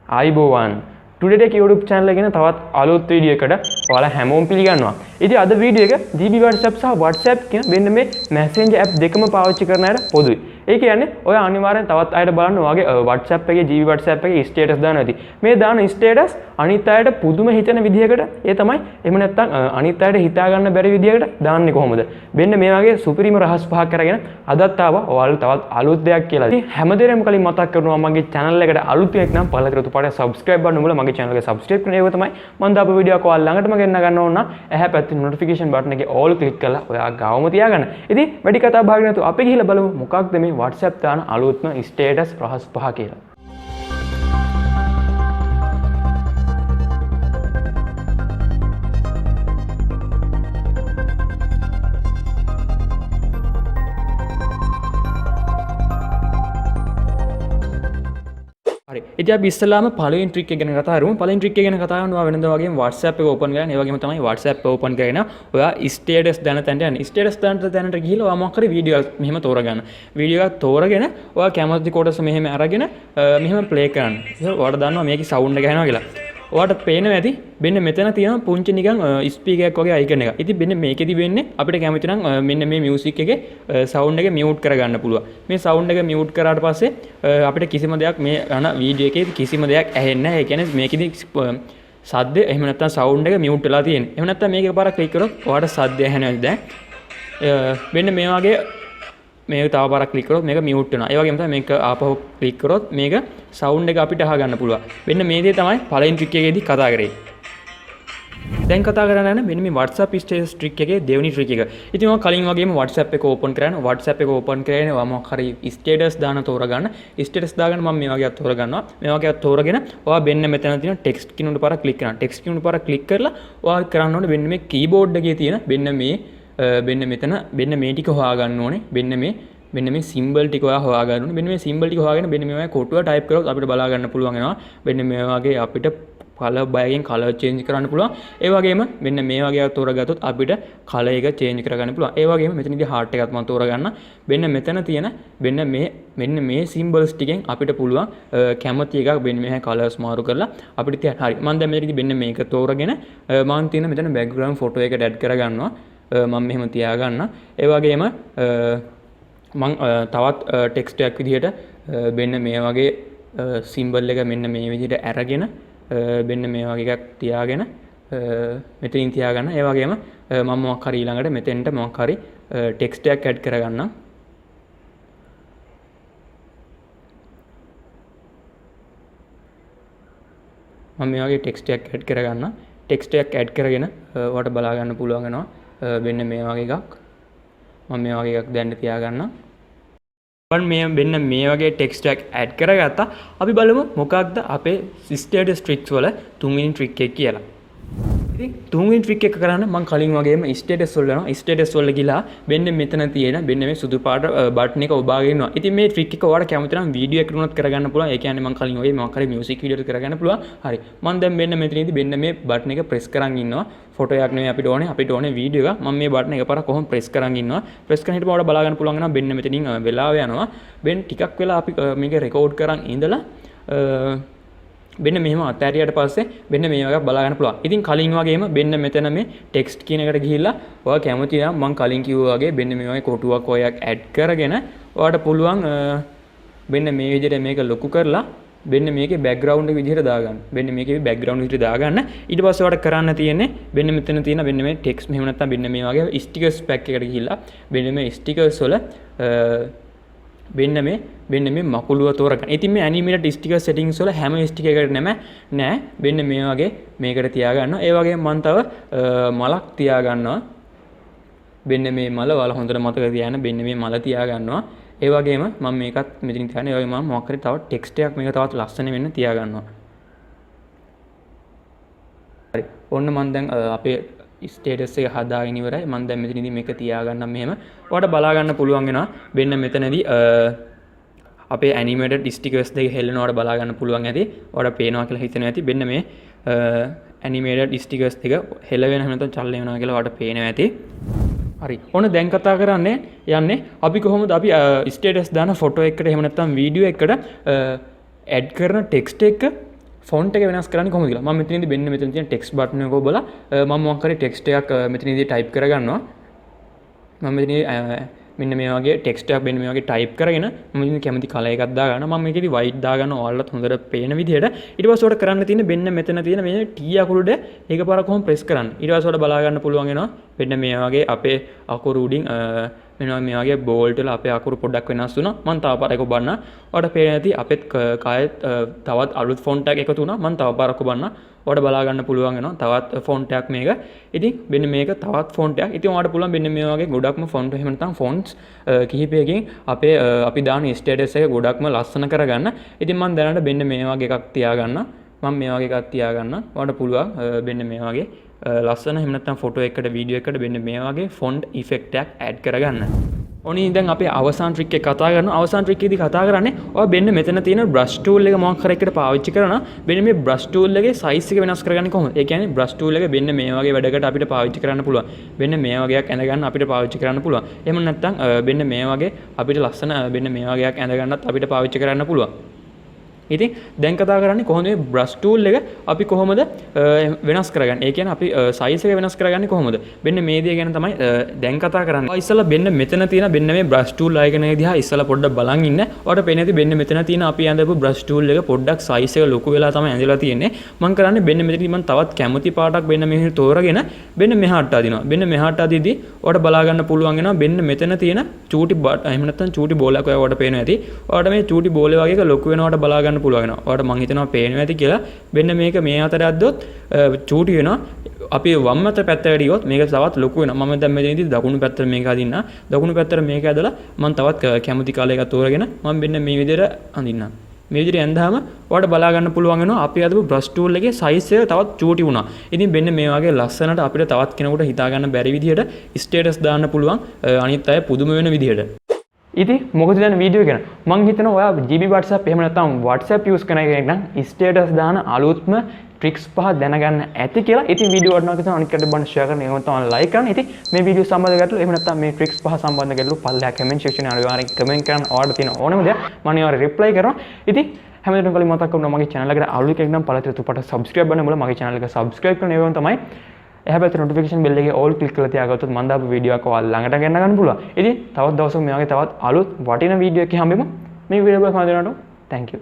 ආයිබෝවන් Todaytech YouTube channel එකේ තවත් අලුත් වීඩියෝ එකකට ඔයාලා හැමෝම පිළිගන්නවා. ඉතින් අද වීඩියෝ එක GB WhatsApp සහ WhatsApp කියන මෙන්න මේ Messenger app දෙකම පාවිච්චි කරන අයට පොදුයි. ඒ කියන්නේ ඔය අනිවාර්යෙන් තවත් අයට බලන්න ඔයාගේ WhatsApp එකේ GB WhatsApp එකේ status දාන්න ඇති. මේ දාන status අනිත් අයට පුදුම හිතෙන විදිහකට ඒ තමයි එහෙම නැත්නම් අනිත් අයට හිතා ගන්න බැරි විදිහකට දාන්නේ කොහොමද? මෙන්න මේ වගේ සුපිරිම රහස් පහක් කරගෙන අදත් ආවා ඔයාලා තවත් අලුත් දෙයක් කියලා. ඉතින් හැමදේම කලින් මතක් කරනවා මගේ channel එකට අලුත් කෙනෙක් නම් පහළ කරතු පාඩේ subscribe බටන් උඹලා මගේ channel එක subscribe කරන ඒක තමයි මම දාපු වීඩියෝ එක ඔයාලා ළඟටම ගෙන්න ගන්න ඕන නම් එහා පැත්තේ notification button එකේ all click කරලා ඔයා ගාවම තියාගන්න. ඉතින් වැඩි කතා බහක් නැතුව අපි ගිහිල්ලා බලමු මොකක්ද මේ WhatsApp දාන අලුත්ම status රහස් පහ කියලා. ඉතින් අපි ඉස්සලාම පළවෙනි ට්‍රික් එක ගැන කතා කරමු. පළවෙනි ට්‍රික් එක ගැන කතා කරනවා වෙනදා වගේම WhatsApp එක ඕපන් කරගෙන ඒ වගේම තමයි WhatsApp එක ඕපන් කරගෙන ඔයා ස්ටේටස් දාන තැනට යන්න. ස්ටේටස් දාන තැනට ගිහිල්ලා ඔයා මොකක් හරි වීඩියෝ එකක් මෙහෙම තෝරගන්න. වීඩියෝ එකක් තෝරගෙන ඔයා කැමති කොටස මෙහෙම අරගෙන මෙහෙම ප්ලේ කරන්න. ඔයාලා දන්නවා මේකේ සවුන්ඩ් එක ඇහෙනවා කියලා. ඔයාලට පේනවා ඇති මෙන්න මෙතන තියෙන පුංචි නිකන් ස්පීකර් එකක් වගේ අයිකන් එකක්. ඉතින් මෙන්න මේකෙදි වෙන්නේ අපිට කැමති නම් මෙන්න මේ මියුසික් එකේ සවුන්ඩ් එක මියුට් කරගන්න පුළුවන්. මේ සවුන්ඩ් එක මියුට් කරාට පස්සේ අපිට කිසිම දෙයක් මේ යන වීඩියෝ එකේ කිසිම දෙයක් ඇහෙන්නේ නැහැ. ඒ කියන්නේ මේකෙදි සද්ද එහෙම නැත්නම් සවුන්ඩ් එක මියුට් වෙලා තියෙන්නේ. එහෙම නැත්නම් මේක එකපාරක් ක්ලික් කරොත් ඔයාලට සද්ද ඇහෙනවා දැන්. මෙන්න මේ වගේ මේක තව පාරක් ක්ලික් කරොත් මේක මියුට් වෙනවා. ඒ වගේම තමයි මේක ආපහු ක්ලික් කරොත් මේක සවුන්ඩ් එක අපිට අහගන්න පුළුවන්. මෙන්න මේ දේ තමයි පළවෙනි ට්‍රික් එකේදී කතා කරේ. දැන් කතා කරන්න යන මෙන්න මේ WhatsApp status ට්‍රික් එකේ දෙවෙනි ට්‍රික් එක. ඉතින් මම කලින් වගේම WhatsApp එක ඕපන් කරගෙන WhatsApp එක ඕපන් කරගෙන මොකක් හරි status දාන තෝරගන්න. status දාගෙන මම මේ වගේ තෝරගන්නවා. මේ වගේ තෝරගෙන ඔයා මෙන්න මෙතන තියෙන text කිනුට පාරක් ක්ලික් කරනවා. text කිනුට පාරක් ක්ලික් කරලා ඔයා කරන්න ඕනේ මෙන්න මේ keyboard එකේ තියෙන මෙන්න මෙතන මෙන්න මේ ටික හොයාගන්න ඕනේ. මෙන්න මේ සිම්බල් ටික ඔයා හොයාගන්න ඕනේ. මෙන්න මේ සිම්බල් ටික හොයාගෙන මෙන්න මේ වගේ කොටුව ටයිප් කරොත් අපිට බලා ගන්න පුළුවන් වෙනවා. මෙන්න මේ වගේ අපිට කලර් බයගෙන් කලර් චේන්ජ් කරන්න පුළුවන්. ඒ වගේම මෙන්න මේ වගේ තෝරගත්තොත් අපිට කලර් එක චේන්ජ් කරගන්න පුළුවන්. ඒ වගේම මෙතනදී heart එකක් මම තෝරගන්න. මෙන්න මෙතන තියෙන මෙන්න මේ සිම්බල්ස් ටිකෙන් අපිට පුළුවන් කැමති එකක් මෙන්න මේ කලර්ස් මාරු කරලා අපිට තියන්න. හරි. මම දැන් මේකදී මෙන්න මේක තෝරගෙන මම තියෙන මෙතන background photo එක ඇඩ් කරගන්නවා. මම මෙහෙම තියාගන්න. ඒ වගේම මං තවත් ටෙක්ස්ට් එකක් විදිහට මෙන්න මේ වගේ සිම්බල් එක මෙන්න මේ විදිහට අරගෙන මෙන්න මේ වගේ එකක් තියාගෙන මෙතනින් තියාගන්න. ඒ වගේම මම මොකක් හරි ඊළඟට මෙතෙන්ට මොකක් හරි ටෙක්ස්ට් එකක් ඇඩ් කරගන්නම්. මම මේ වගේ ටෙක්ස්ට් එකක් ඇඩ් කරගන්න. ටෙක්ස්ට් එකක් ඇඩ් කරගෙන ඔයාලට බලා ගන්න පුළුවන් වෙනවා මෙන්න මේ වගේ එකක්. මම මේ වගේ එකක් දැන් තියාගන්නම්. මෙන්න මේ වගේ ටෙක්ස්ට් එකක් ඇඩ් කරගත්තා. අපි බලමු මොකක්ද අපේ status tricks වල තුන්වෙනි ට්‍රික් එක කියලා. ඉතින් තුන්වෙනි ට්‍රික් එක කරන්න මම කලින් වගේම status වල යනවා. status වල ගිහලා මෙන්න මෙතන තියෙන මෙන්න මේ සුදු පාට බටන් එක ඔබාගෙන ඉන්නවා. ඉතින් මේ ට්‍රික් එක ඔයාලට කැමති නම් වීඩියෝ එකකට උනත් කරගන්න පුළුවන්. ඒ කියන්නේ මම කලින් වගේ මොකක් හරි මියුසික් වීඩියෝ එකක් කරගන්න පුළුවන්. හරි. මම දැන් මෙන්න මෙතනදී මෙන්න මේ බටන් එක ප්‍රෙස් කරන් ඉන්නවා. ෆොටෝ එකක් නෙමෙයි අපිට ඕනේ වීඩියෝ එක. මම මේ බටන් එකපාරක් කොහොම ප්‍රෙස් කරන් ඉන්නවා. ප්‍රෙස් කරන හිටම ඔයාලට බලා ගන්න පුළුවන් වෙනවා මෙන්න මෙතනින් වෙලාව යනවා. මෙන්න ටිකක් වෙලා අපි මේක රෙකෝඩ් කරන් ඉඳලා මෙන්න මෙහෙම අතෑරියට පස්සේ මෙන්න මේ වගේ බලා ගන්න පුළුවන්. ඉතින් කලින් වගේම මෙන්න මෙතන මේ ටෙක්ස්ට් කියන එකට ගිහිල්ලා ඔයා කැමති නම් මම කලින් කිව්වා වගේ මෙන්න මේ වගේ කොටුවක් ඔයක් ඇඩ් කරගෙන ඔයාලට පුළුවන් මෙන්න මේ විදිහට මේක ලොකු කරලා මෙන්න මේකේ බෑග්ග්‍රවුන්ඩ් එක විදිහට දාගන්න. මෙන්න මේකේ බෑග්ග්‍රවුන්ඩ් විදිහට දාගන්න. ඊට පස්සේ ඔයාලට කරන්න තියෙන්නේ මෙන්න මෙතන තියෙන මෙන්න මේ ටෙක්ස්ට් මෙහෙම නැත්නම් මෙන්න මේ වගේ ස්ටිකර්ස් පැක් එකට ගිහිල්ලා මෙන්න මේ ස්ටිකර්ස් වල මෙන්න මේ මකුලුව තෝරගන්න. ඉතින් මේ animated sticker settings වල හැම sticker එකකට නෑ. මෙන්න මේ වගේ මේකට තියාගන්නවා. ඒ වගේම මම තව මලක් තියාගන්නවා. මෙන්න මේ මල ඔයාලා හොඳට මතක තියාගන්න. මෙන්න මේ මල තියාගන්නවා. ඒ වගේම මම මේකත් මෙතනින් තියාගෙන ඒ වගේම මම මොකක් හරි තව ටෙක්ස්ට් එකක් මේක තවත් ලස්සන වෙන්න තියාගන්නවා. හරි. ඔන්න මම දැන් අපේ ස්ටේටස් එක හදාගෙන ඉවරයි. මම දැන් මෙතනදී මේක තියාගන්නම් මෙහෙම. ඔයාලට බලා ගන්න පුළුවන් වෙනවා. මෙන්න මෙතනදී අපේ animated stickers දෙක හෙල්ලනවට බලා ගන්න පුළුවන් ඇති. ඔයාලට පේනවා කියලා හිතනවා ඇති. මෙන්න මේ animated stickers දෙක හෙල වෙන හැම නැත්නම් චල්ල වෙනවා කියලා ඔයාලට පේනවා ඇති. හරි. ඔන්න දැන් කතා කරන්නේ යන්නේ අපි කොහොමද අපි ස්ටේටස් දාන ෆොටෝ එකකට එහෙම නැත්නම් වීඩියෝ එකකට ඇඩ් කරන ටෙක්ස්ට් එක ෆොන්ට් එක වෙනස් කරන්නේ කොහොමද කියලා. මම මෙතනදී මෙතන තියෙන ටෙක්ස්ට් බටන් එක ඔබලා මම මොකක් හරි ටෙක්ස්ට් එකක් මෙතනදී ටයිප් කරගන්නවා. මම මෙතනදී මෙන්න මේ වගේ ටෙක්ස්ට් එකක් මෙන්න මේ වගේ ටයිප් කරගෙන මම ඉතින් කැමති කලර් එකක් දාගන්නවා. මම මේකෙදි white දාගන්නවා ඔයාලට හොඳට පේන විදිහට. ඊට පස්සේ උඩ කරන්න තියෙන්නේ මෙන්න මෙතන තියෙන මේ T අකුරුට එකපාරක් කොහොම ප්‍රෙස් කරන්න. ඊට පස්සේ උඩ බලා ගන්න පුළුවන් වෙනවා. මෙන්න මේ වගේ අපේ අකුරු උඩින් මෙන්න මේ වගේ බෝල්ට් වල අපේ අකුරු පොඩ්ඩක් වෙනස් වුණා. මම තව පාරක් ඔබන්න. ඔයාලට පේන ඇති අපෙත් කායෙත් තවත් අලුත් ෆොන්ට් එකක් එකතු වුණා. මම තව පාරක් ඔබන්න. ඔයාලට බලා ගන්න පුළුවන් වෙනවා තවත් ෆොන්ට් එකක් මේක. ඉතින් මෙන්න මේක තවත් ෆොන්ට් එකක්. ඉතින් ඔයාලට පුළුවන් මෙන්න මේ වගේ ගොඩක්ම ෆොන්ට් එහෙම නැත්නම් ෆොන්ට්ස් කිහිපයකින් අපි දාන ස්ටේටස් එක ගොඩක්ම ලස්සන කරගන්න. ඉතින් මම දැනට මෙන්න මේ වගේ එකක් තියාගන්න. මම මේ වගේ එකක් තියාගන්න. ඔයාලට පුළුවන් මෙන්න මේ වගේ ලස්සන එහෙම නැත්නම් ෆොටෝ එකකට වීඩියෝ එකකට මෙන්න මේ වගේ ෆොන්ට් ඉෆෙක්ට් එකක් ඇඩ් කරගන්න. ඔනි දැන් අපි අවසාන ට්‍රික් එක කතා කරනවා. අවසාන ට්‍රික් එකේදී කතා කරන්නේ ඔය මෙන්න මෙතන තියෙන බ්‍රෂ් ටූල් එක මොකක් හරි එකකට පාවිච්චි කරනවා. මෙන්න මේ බ්‍රෂ් ටූල් එකේ සයිස් එක වෙනස් කරගන්නේ කොහොමද? ඒ කියන්නේ බ්‍රෂ් ටූල් එක මෙන්න මේ වගේ වැඩකට අපිට පාවිච්චි කරන්න පුළුවන්. මෙන්න මේ වගේක් ඇඳ ගන්න අපිට පාවිච්චි කරන්න පුළුවන්. එහෙම නැත්නම් මෙන්න මේ වගේ අපිට ලස්සන මෙන්න මේ වගේක් ඇඳ ගන්නත් අපිට පාවිච්චි කරන්න පුළුවන්. ඉතින් දැන් කතා කරන්නේ කොහොමද මේ බ්‍රෂ් ටූල් එක අපි කොහොමද වෙනස් කරගන්නේ? ඒ කියන්නේ අපි සයිස් එක වෙනස් කරගන්නේ කොහොමද? මෙන්න මේ දේ ගැන තමයි දැන් කතා කරන්නේ. ඉස්සලා මෙන්න මෙතන තියෙන මෙන්න මේ බ්‍රෂ් ටූල් අයිකන් එක දිහා ඉස්සලා පොඩ්ඩක් බලන් ඉන්න. ඔයාලට පේන්නේ නැති මෙන්න මෙතන තියෙන අපි ඇඳපු බ්‍රෂ් ටූල් එක පොඩ්ඩක් සයිස් එක ලොකු වෙලා තමයි ඇඳලා තියෙන්නේ. මම කරන්නේ මෙන්න මෙතනදී මම තවත් කැමති පාටක් මෙන්න මෙහෙ තෝරගෙන මෙන්න මෙහාට අදිනවා. මෙන්න මෙහාට අදිද්දී ඔයාලට බලා ගන්න පුළුවන් වෙනවා මෙන්න මෙතන තියෙන චූටි එහෙම නැත්නම් චූටි බෝලයක් ඔයාලට පේනවා ඇති. ඔයාලට මේ චූටි බෝලේ වගේ එක ලොකු වෙනවට බලා ගන්න පුළුවන් වෙනවා. ඔයාලට මං හිතනවා පේනවා ඇති කියලා. මෙන්න මේක මේ අතර ඇද්දොත් චූටි වෙනවා. අපි වම් අත පැත්තට ගියොත් මේක තවත් ලොකු වෙනවා. මම දැන් මෙතනදී දකුණු පැත්තට මේක අදින්න. දකුණු පැත්තට මේක ඇදලා මම තවත් කැමති කලර් එකක් තෝරගෙන මම මෙන්න මේ විදිහට අඳින්නම්. මේ විදිහට ඇඳාම ඔයාලට බලා ගන්න පුළුවන් වෙනවා අපි අදපු බ්‍රෂ් ටූල් එකේ සයිස් එක තවත් චූටි වුණා. ඉතින් මෙන්න මේ වගේ ලස්සනට අපිට තවත් කෙනෙකුට හිතා ගන්න බැරි විදිහට ස්ටේටස් දාන්න පුළුවන් අනිත් අය පුදුම වෙන විදිහට. ඉතින් මොකද දැන් වීඩියෝ එක මම හිතනවා ඔයා GB WhatsApp එහෙම නැත්නම් WhatsApp use කරන කෙනෙක් නම් ස්ටේටස් දාන අලුත්ම ට්‍රික්ස් පහ දැනගන්න ඇති කියලා. ඉතින් වීඩියෝ වටනවා කියලා අනිත් කඩ බන්න ෂෙයා කරන්න එහෙම නැත්නම් ලයික් කරන්න. ඉතින් මේ වීඩියෝ සම්බන්ධ ගැටලු එහෙම නැත්නම් මේ ට්‍රික්ස් පහ සම්බන්ධ ගැටලු පල්ලෙහා කමෙන්ට් සෙක්ෂන් එකේ අනිවාර්යෙන් කමෙන්ට් කරන්න. ඔයාලට තියෙන ඕනම දෙයක් මම ඒවට රිප්ලයි කරනවා. ඉතින් හැමදේටම කලින් මතක් කරනවා මගේ channel එකට අලුත් කෙනෙක් නම් පළතුරු තුපට subscribe කරන්න මොකද මගේ channel එක subscribe කරන ඒවම තමයි එහා පැත්තේ notification bell එකේ all click කරලා තියාගත්තොත් මම දාපු වීඩියෝ එක ඔයාලා ළඟට ගෙන්න ගන්න පුළුවන්. ඉතින් තවත් දවසක මේ වගේ තවත් අලුත් වටිනා වීඩියෝ එකක් හම්බෙමු. මේ වීඩියෝ එක හදනකොට thank you.